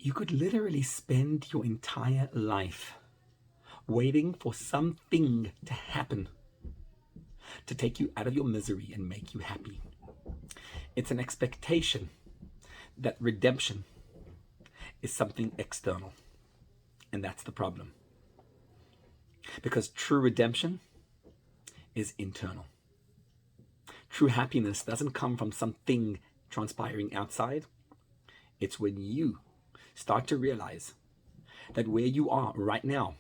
You could literally spend your entire life waiting for something to happen to take you out of your misery and make you happy. It's an expectation that redemption is something external. And that's the problem. Because true redemption is internal. True happiness doesn't come from something transpiring outside. It's when you start to realize that where you are right now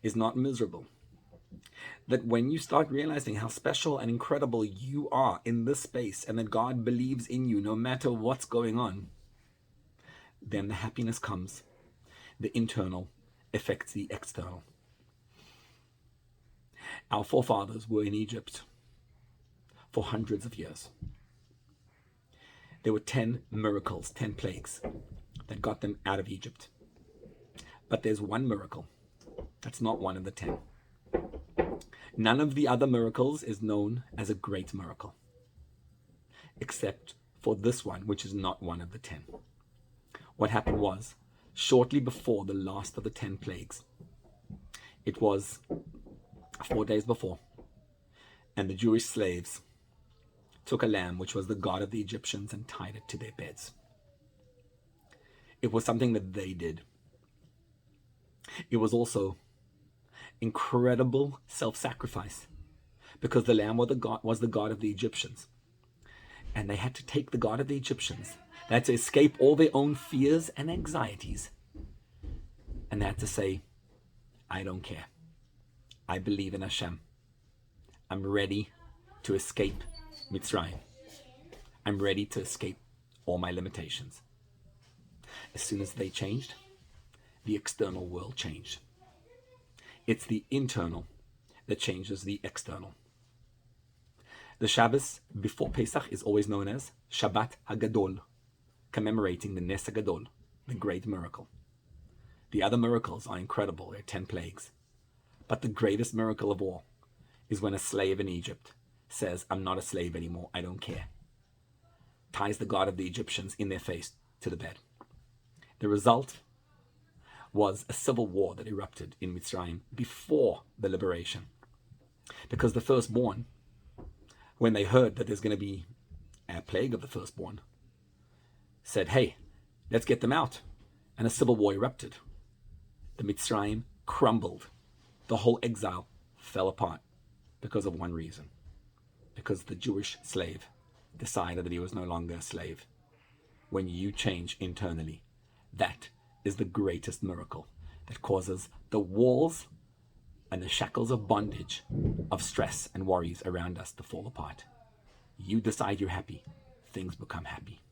is not miserable. That when you start realizing how special and incredible you are in this space and that God believes in you no matter what's going on, then the happiness comes. The internal affects the external. Our forefathers were in Egypt for hundreds of years. There were 10 miracles, 10 plagues that got them out of Egypt. But there's one miracle that's not one of the 10. None of the other miracles is known as a great miracle, except for this one, which is not one of the 10. What happened was, shortly before the last of the 10 plagues, it was 4 days before, and the Jewish slaves took a lamb, which was the god of the Egyptians, and tied it to their beds. It was something that they did. It was also incredible self-sacrifice, because the lamb was the god of the Egyptians, and they had to take the god of the Egyptians. They had to escape all their own fears and anxieties, and they had to say, I don't care. I believe in Hashem. I'm ready to escape Mitzrayim. I'm ready to escape all my limitations. As soon as they changed, the external world changed. It's the internal that changes the external. The Shabbos before Pesach is always known as Shabbat HaGadol, commemorating the Nes HaGadol, the great miracle. The other miracles are incredible, they're 10 plagues. But the greatest miracle of all is when a slave in Egypt says, I'm not a slave anymore, I don't care. Ties the god of the Egyptians in their face to the bed. The result was a civil war that erupted in Mitzrayim before the liberation. Because the firstborn, when they heard that there's going to be a plague of the firstborn, said, hey, let's get them out. And a civil war erupted. The Mitzrayim crumbled. The whole exile fell apart because of one reason. Because the Jewish slave decided that he was no longer a slave. When you change internally, that is the greatest miracle that causes the walls and the shackles of bondage, of stress and worries around us to fall apart. You decide you're happy, things become happy.